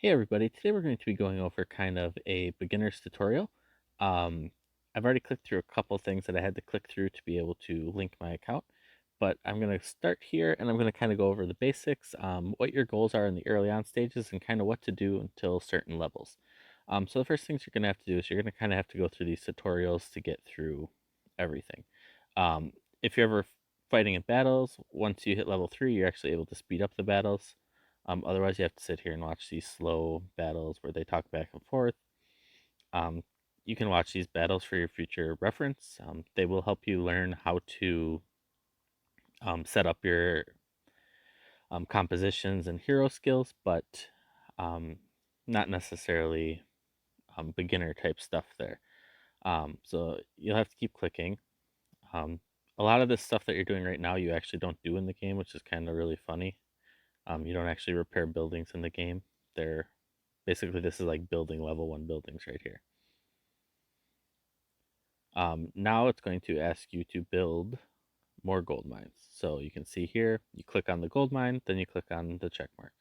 Hey everybody, today we're going to be going over kind of a beginner's tutorial. I've already clicked through a couple things that I had to click through to be able to link my account, but I'm going to start here and I'm going to kind of go over the basics, what your goals are in the early on stages, and kind of what to do until certain levels. So the first things you're going to have to do is you're going to kind of have to go through these tutorials to get through everything. Um, if you're ever fighting in battles, once you hit level 3, you're actually able to speed up the battles. Otherwise, you have to sit here and watch these slow battles where they talk back and forth. Um, you can watch these battles for your future reference. They will help you learn how to set up your compositions and hero skills, but um, not necessarily beginner type stuff there. So you'll have to keep clicking. Um, a lot of this stuff that you're doing right now, you actually don't do in the game, which is kind of really funny. You don't actually repair buildings in the game. They're basically, this is like building level 1 buildings right here. Now it's going to ask you to build more gold mines. So you can see here, you click on the gold mine, then you click on the check mark.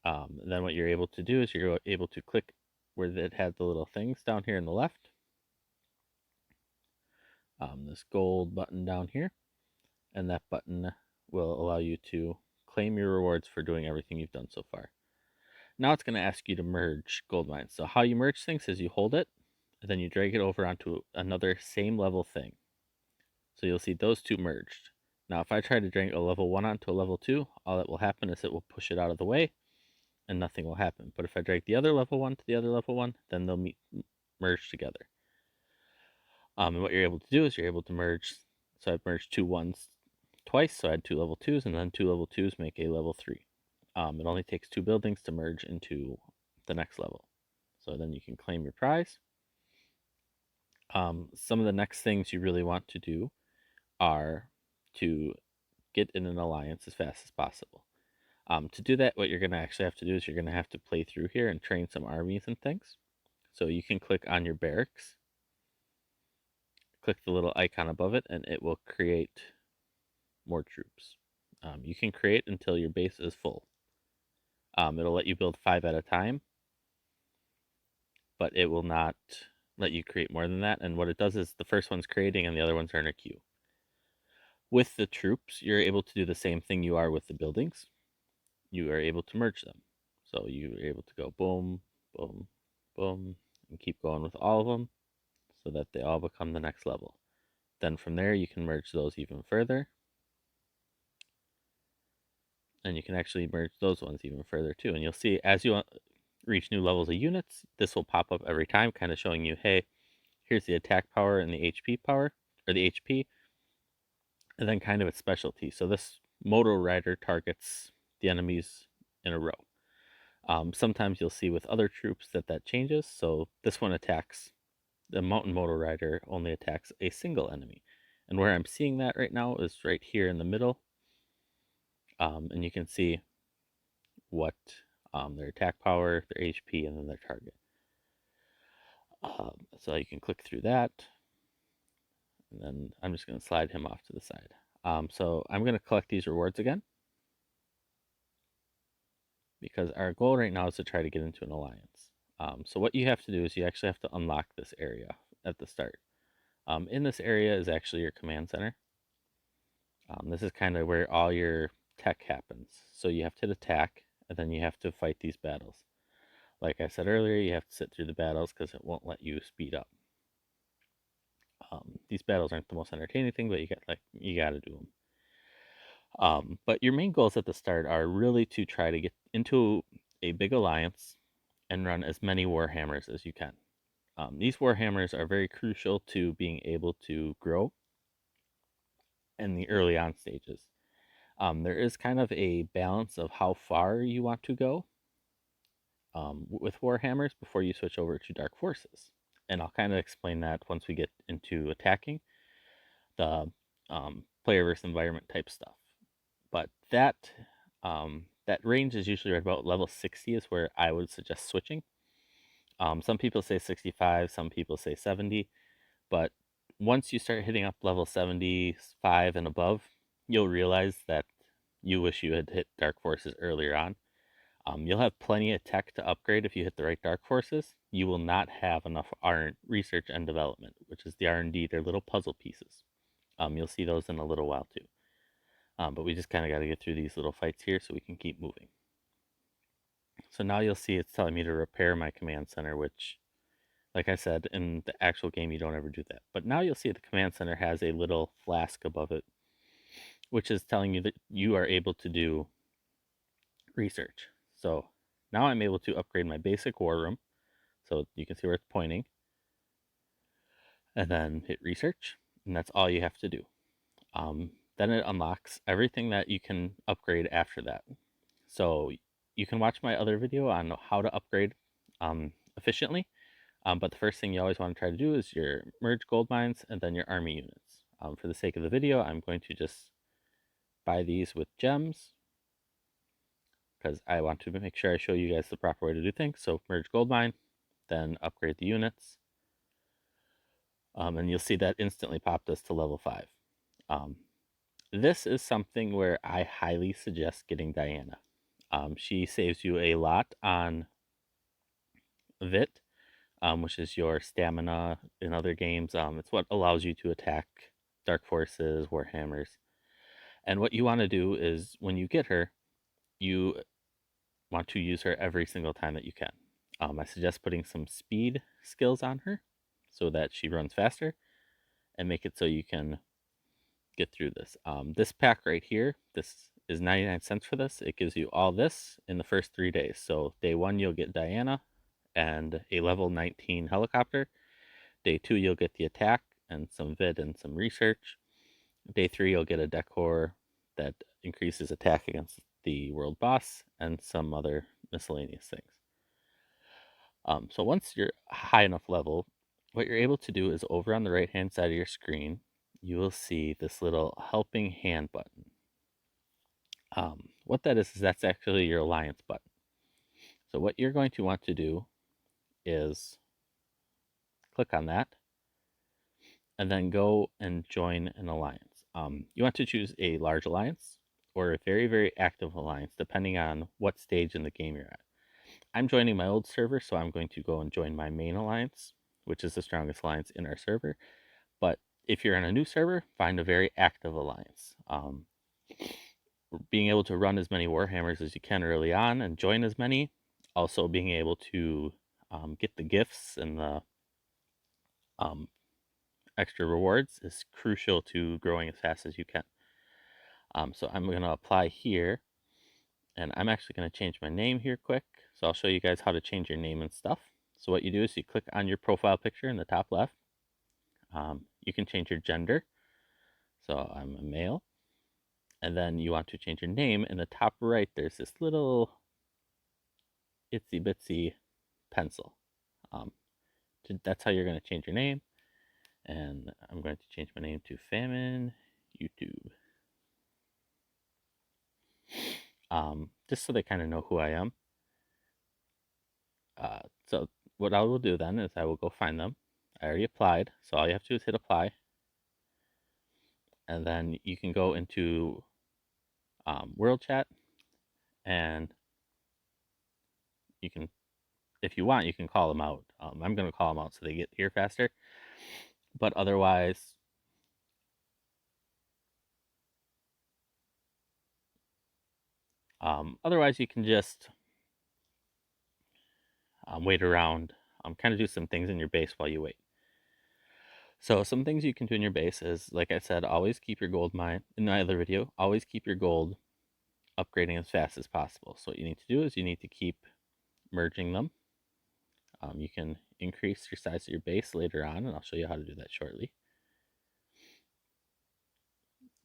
And then what you're able to do is you're able to click where it had the little things down here in the left. This gold button down here, and that button will allow you to claim your rewards for doing everything you've done so far. Now it's going to ask you to merge gold mines. So how you merge things is you hold it, and then you drag it over onto another same level thing. So you'll see those two merged. Now if I try to drag a level 1 onto a level 2, all that will happen is it will push it out of the way, and nothing will happen. But if I drag the other level 1 to the other level 1, then they'll merge together. And what you're able to do is you're able to merge. So I've merged two ones twice, so I had two level 2s, and then two level 2s make a level 3. It only takes 2 buildings to merge into the next level. So then you can claim your prize. Some of the next things you really want to do are to get in an alliance as fast as possible. To do that, what you're going to actually have to do is you're going to have to play through here and train some armies and things. So you can click on your barracks, click the little icon above it, and it will create more troops. You can create until your base is full. It'll let you build 5 at a time, but it will not let you create more than that. And what it does is the first one's creating and the other ones are in a queue. With the troops, you're able to do the same thing you are with the buildings. You are able to merge them. So you're able to go boom, boom, boom, and keep going with all of them so that they all become the next level. Then from there, you can merge those even further. And you can actually merge those ones even further too. And you'll see as you reach new levels of units, this will pop up every time, kind of showing you, hey, here's the attack power and the HP power, or the HP, and then kind of its specialty. So this Moto Rider targets the enemies in a row. Sometimes you'll see with other troops that changes. So this one attacks, the Mountain Moto Rider only attacks a single enemy. And where I'm seeing that right now is right here in the middle. And you can see what their attack power, their HP, and then their target. So you can click through that. And then I'm just going to slide him off to the side. So I'm going to collect these rewards again, because our goal right now is to try to get into an alliance. So what you have to do is you actually have to unlock this area at the start. In this area is actually your command center. This is kind of where all your tech happens. So you have to attack, and then you have to fight these battles. Like I said earlier, you have to sit through the battles because it won't let you speed up. These battles aren't the most entertaining thing, but you got to do them. But your main goals at the start are really to try to get into a big alliance and run as many warhammers as you can. These warhammers are very crucial to being able to grow in the early on stages. There is kind of a balance of how far you want to go with warhammers before you switch over to dark forces, and I'll kind of explain that once we get into attacking the player versus environment type stuff. But that range is usually right about level 60 is where I would suggest switching. Some people say 65, some people say 70, but once you start hitting up level 75 and above, you'll realize that you wish you had hit Dark Forces earlier on. You'll have plenty of tech to upgrade if you hit the right dark forces. You will not have enough research and development, which is the R&D. They're little puzzle pieces. You'll see those in a little while too. But we just kind of got to get through these little fights here so we can keep moving. So now you'll see it's telling me to repair my command center, which, like I said, in the actual game you don't ever do that. But now you'll see the command center has a little flask above it, which is telling you that you are able to do research. So now I'm able to upgrade my basic war room. So you can see where it's pointing. And then hit research, and that's all you have to do. Then it unlocks everything that you can upgrade after that. So you can watch my other video on how to upgrade efficiently. But the first thing you always want to try to do is your merge gold mines and then your army units. For the sake of the video, I'm going to just buy these with gems because I want to make sure I show you guys the proper way to do things. So merge gold mine, then upgrade the units. And you'll see that instantly popped us to level 5. This is something where I highly suggest getting Diana. She saves you a lot on Vit, which is your stamina in other games. It's what allows you to attack dark forces, warhammers. And what you want to do is when you get her, you want to use her every single time that you can. I suggest putting some speed skills on her so that she runs faster and make it so you can get through this. This pack right here, this is 99 cents for this. It gives you all this in the first 3 days. So day 1, you'll get Diana and a level 19 helicopter. Day 2, you'll get the attack and some vid and some research. Day 3, you'll get a decor that increases attack against the world boss and some other miscellaneous things. So once you're high enough level, what you're able to do is over on the right hand side of your screen, you will see this little helping hand button. What that is that's actually your alliance button. So what you're going to want to do is click on that and then go and join an alliance. You want to choose a large alliance or a very, very active alliance, depending on what stage in the game you're at. I'm joining my old server, so I'm going to go and join my main alliance, which is the strongest alliance in our server. But if you're in a new server, find a very active alliance. Being able to run as many warhammers as you can early on and join as many, also being able to get the gifts and the extra rewards is crucial to growing as fast as you can. So I'm going to apply here, and I'm actually going to change my name here quick. So I'll show you guys how to change your name and stuff. So what you do is you click on your profile picture in the top left. You can change your gender. So I'm a male. And then you want to change your name. In the top right, there's this little itsy bitsy pencil. That's how you're going to change your name. And I'm going to change my name to Famine YouTube. Just so they kind of know who I am. So what I will do then is I will go find them. I already applied, so all you have to do is hit apply. And then you can go into world chat, and you can, if you want, you can call them out. I'm going to call them out so they get here faster. But otherwise, you can just wait around, kind of do some things in your base while you wait. So some things you can do in your base is, like I said, always keep your gold mine. In my other video, always keep your gold upgrading as fast as possible. So what you need to do is you need to keep merging them. You can increase your size of your base later on, and I'll show you how to do that shortly.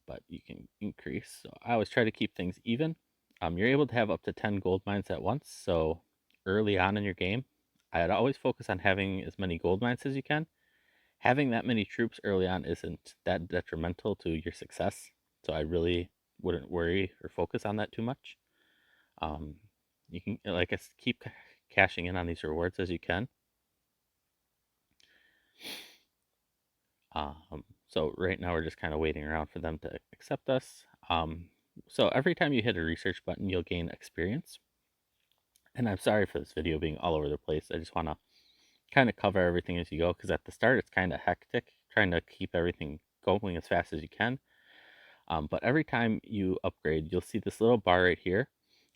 But you can increase. So I always try to keep things even. You're able to have up to 10 gold mines at once. So early on in your game, I'd always focus on having as many gold mines as you can. Having that many troops early on isn't that detrimental to your success. So I really wouldn't worry or focus on that too much. You can, like I said, keep cashing in on these rewards as you can. So right now we're just kind of waiting around for them to accept us. So every time you hit a research button, you'll gain experience. And I'm sorry for this video being all over the place. I just want to kind of cover everything as you go, because at the start it's kind of hectic trying to keep everything going as fast as you can. But every time you upgrade, you'll see this little bar right here.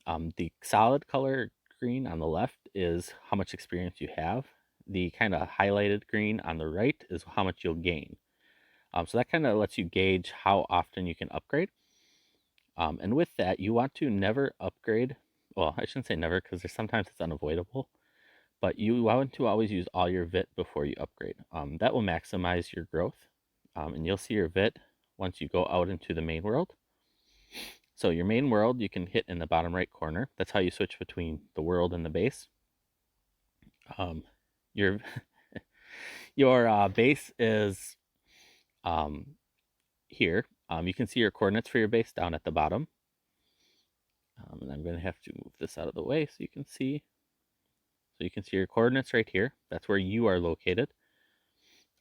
The solid color green on the left is how much experience you have. The kind of highlighted green on the right is how much you'll gain. So that kind of lets you gauge how often you can upgrade. And with that, you want to never upgrade. Well, I shouldn't say never, because there's sometimes it's unavoidable. But you want to always use all your VIT before you upgrade. That will maximize your growth. And you'll see your VIT once you go out into the main world. So your main world you can hit in the bottom right corner. That's how you switch between the world and the base. Your your base is here. You can see your coordinates for your base down at the bottom. And I'm going to have to move this out of the way so you can see. So you can see your coordinates right here. That's where you are located.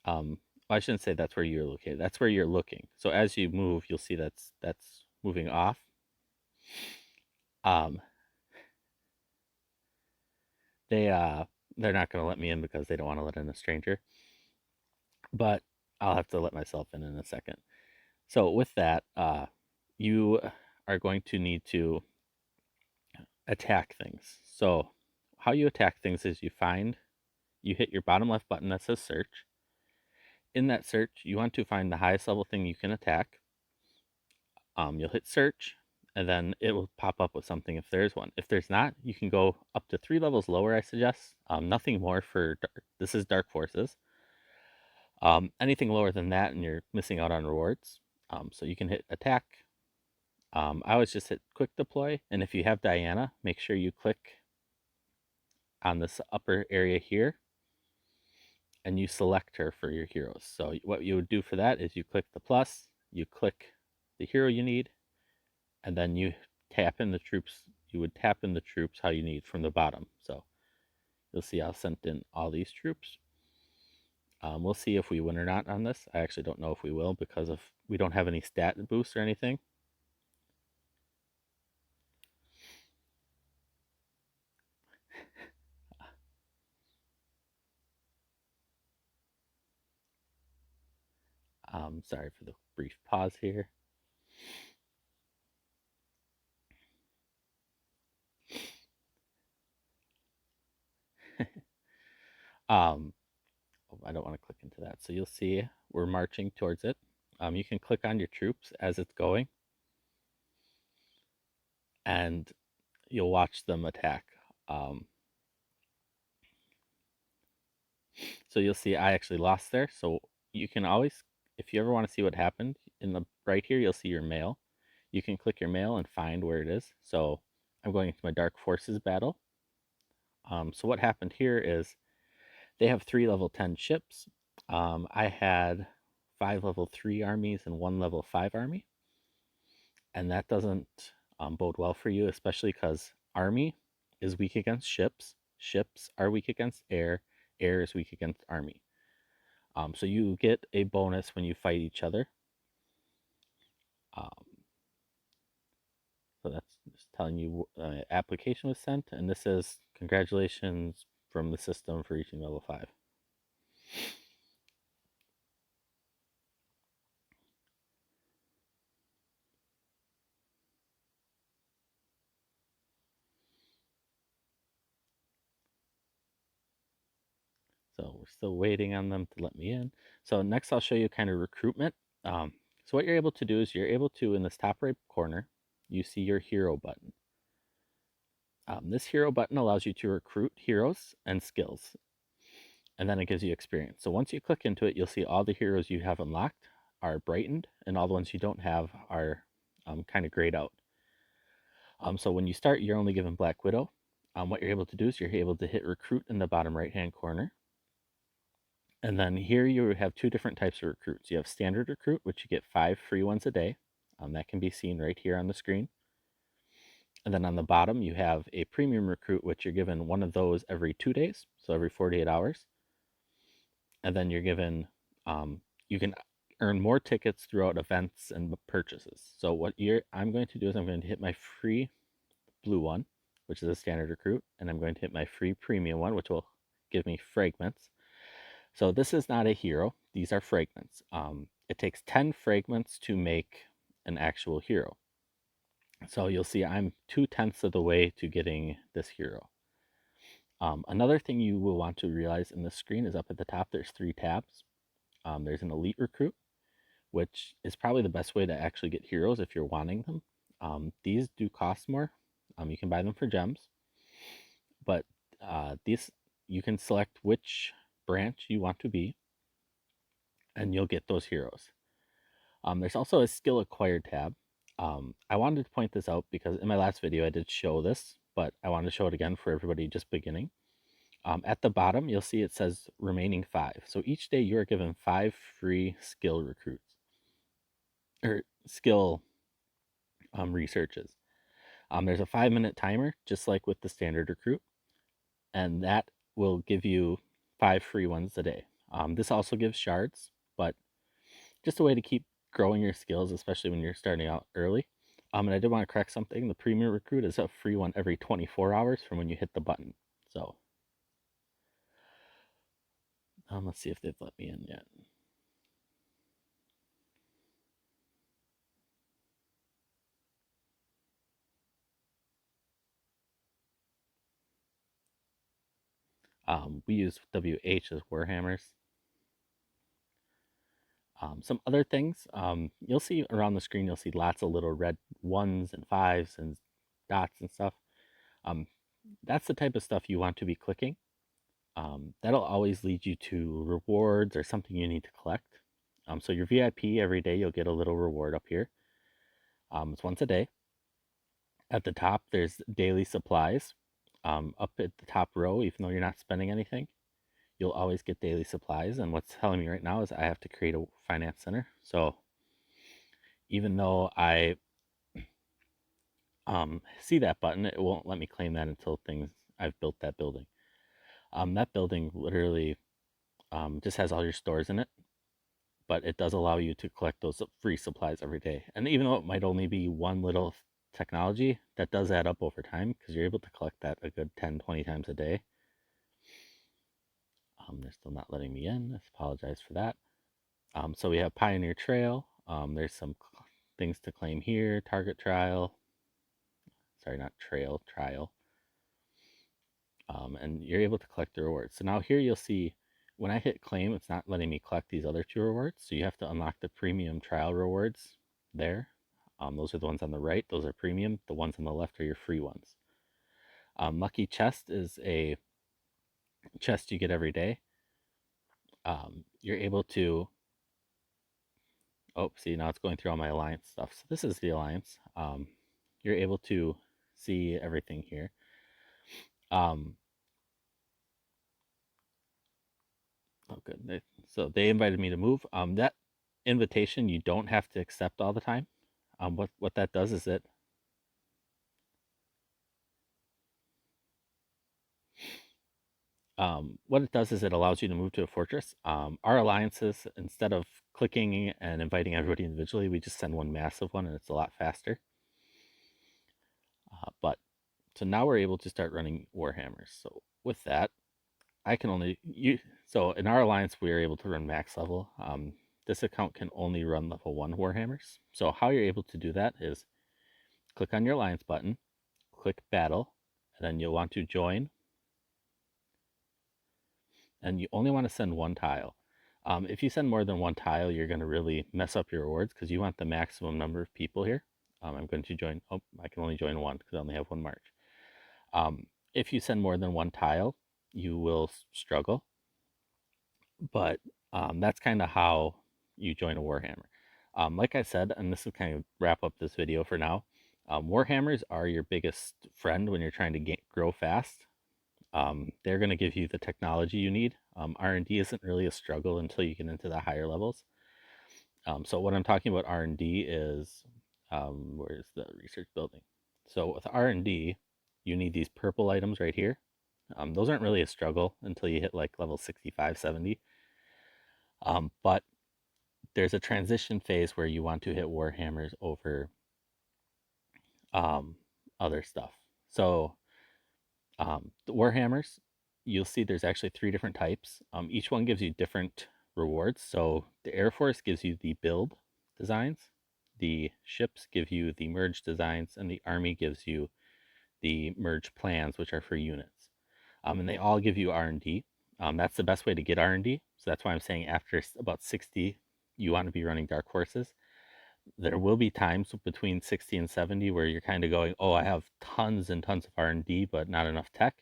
Well, I shouldn't say that's where you're located. That's where you're looking. So as you move, you'll see that's moving off. Um, they're not going to let me in because they don't want to let in a stranger. But I'll have to let myself in a second. So with that, you are going to need to attack things. So how you attack things is you hit your bottom left button that says search. In that search, you want to find the highest level thing you can attack. You'll hit search, and then it will pop up with something if there's one. If there's not, you can go up to 3 levels lower, I suggest. Nothing more for this is Dark Forces. Anything lower than that, and you're missing out on rewards. So you can hit attack. I always just hit quick deploy, and if you have Diana, make sure you click on this upper area here, and you select her for your heroes. So what you would do for that is you click the plus, you click the hero you need, and then you tap in the troops. You would tap in the troops how you need from the bottom. So you'll see I'll send in all these troops. We'll see if we win or not on this. I actually don't know if we will because of we don't have any stat boosts or anything. Sorry for the brief pause here. um, I don't want to click into that. So you'll see we're marching towards it. You can click on your troops as it's going, and you'll watch them attack. So you'll see I actually lost there. So you can always, if you ever want to see what happened, in the right here, you'll see your mail. You can click your mail and find where it is. So I'm going into my Dark Forces battle. So what happened here is they have 3 level 10 ships. I had 5 level 3 armies and 1 level 5 army. And that doesn't bode well for you, especially because army is weak against ships. Ships are weak against air. Air is weak against army. So you get a bonus when you fight each other. Um, so that's just telling you application was sent, and this is congratulations from the system for reaching level 5. So we're still waiting on them to let me in. So next I'll show you kind of recruitment. So what you're able to do is you're able to, in this top right corner, you see your hero button. This hero button allows you to recruit heroes and skills, and then it gives you experience. So once you click into it, you'll see all the heroes you have unlocked are brightened, and all the ones you don't have are kind of grayed out. So when you start, you're only given Black Widow. What you're able to do is you're able to hit recruit in the bottom right hand corner. And then here you have 2 different types of recruits. You have standard recruit, which you get 5 free ones a day. That can be seen right here on the screen. And then on the bottom, you have a premium recruit, which you're given one of those every 2 days, so every 48 hours. And then you're given, you can earn more tickets throughout events and purchases. So what I'm going to do is I'm going to hit my free blue one. which is a standard recruit, and I'm going to hit my free premium one, which will give me fragments. So this is not a hero. These are fragments. It takes 10 fragments to make an actual hero. So you'll see I'm 2/10 of the way to getting this hero. Another thing you will want to realize in this screen is up at the top, there's 3 tabs. There's an elite recruit, which is probably the best way to actually get heroes if you're wanting them. These do cost more. You can buy them for gems, but these you can select which branch you want to be, and you'll get those heroes. There's also a skill acquired tab. I wanted to point this out because in my last video I did show this, but I wanted to show it again for everybody just beginning. At the bottom, you'll see it says remaining 5. So each day you are given 5 free skill recruits or skill researches. There's a 5-minute timer, just like with the standard recruit, and that will give you 5 free ones a day. This also gives shards, but just a way to keep growing your skills, especially when you're starting out early. And I did want to correct something. The premium recruit is a free one every 24 hours from when you hit the button. So let's see if they've let me in yet. We use WH as warhammers. Some other things, you'll see around the screen, you'll see lots of little red 1s and 5s and dots and stuff. That's the type of stuff you want to be clicking. That'll always lead you to rewards or something you need to collect. So your VIP, every day you'll get a little reward up here. It's once a day. At the top, there's daily supplies. Up at the top row, even though you're not spending anything, you'll always get daily supplies. And what's telling me right now is I have to create a finance center. So even though I see that button, it won't let me claim that until I've built that building. That building literally just has all your stores in it, but it does allow you to collect those free supplies every day. And even though it might only be one little technology, that does add up over time because you're able to collect that a good 10, 20 times a day. They're still not letting me in. I apologize for that. So we have Pioneer Trail. There's some things to claim here. Target Trial. Sorry, not Trail, Trial. And you're able to collect the rewards. So now here you'll see when I hit claim, it's not letting me collect these other 2 rewards. So you have to unlock the premium trial rewards there. Those are the ones on the right. Those are premium. The ones on the left are your free ones. Lucky Chest is a chest you get every day. You're able to, oh, see, now it's going through all my alliance stuff. So this is the alliance. You're able to see everything here. Oh, good. So they invited me to move. That invitation you don't have to accept all the time. What that does is it allows you to move to a fortress. Our alliances, instead of clicking and inviting everybody individually, we just send one massive one, and it's a lot faster. But so now we're able to start running warhammers. So with that, I can only so in our alliance we are able to run max level. This account can only run level 1 warhammers. So how you're able to do that is click on your alliance button, click battle, and then you'll want to join. And you only want to send 1 tile. If you send more than 1 tile, you're going to really mess up your rewards because you want the maximum number of people here. I'm going to join, oh, I can only join 1 because I only have 1 march. If you send more than 1 tile, you will struggle. But that's kind of how you join a Warhammer. Like I said, and this will kind of wrap up this video for now, Warhammers are your biggest friend when you're trying to grow fast. They're going to give you the technology you need. R&D isn't really a struggle until you get into the higher levels. So what I'm talking about R&D is, where's the research building? So with R&D, you need these purple items right here. Those aren't really a struggle until you hit like level 65, 70. But there's a transition phase where you want to hit Warhammers over other stuff. So The warhammers, you'll see there's actually three different types. Each one gives you different rewards. So the Air Force gives you the build designs, the ships give you the merge designs, and the Army gives you the merge plans, which are for units. And they all give you R&D. That's the best way to get R&D. So that's why I'm saying after about 60, you want to be running Dark Horses. There will be times between 60 and 70 where you're kind of going, oh, I have tons and tons of R&D, but not enough tech.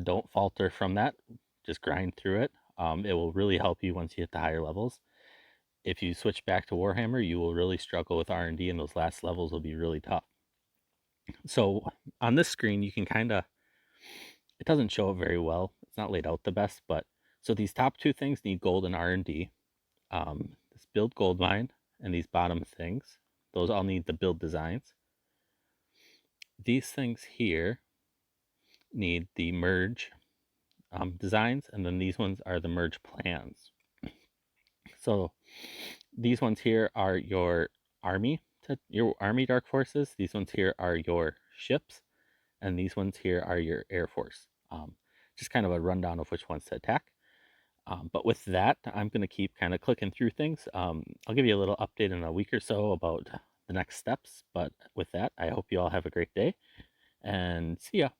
Don't falter from that. Just grind through it. It will really help you once you hit the higher levels. If you switch back to Warhammer, you will really struggle with R&D, and those last levels will be really tough. So on this screen, you can kind of, it doesn't show it very well. It's not laid out the best, but so these top two things need gold and R&D. This build gold mine and these bottom things, those all need the build designs. These things here need the merge designs, and then these ones are the merge plans. So these ones here are your your army dark forces. These ones here are your ships, and these ones here are your air force. Just kind of a rundown of which ones to attack. But with that, I'm going to keep kind of clicking through things. I'll give you a little update in a week or so about the next steps. But with that, I hope you all have a great day and see ya.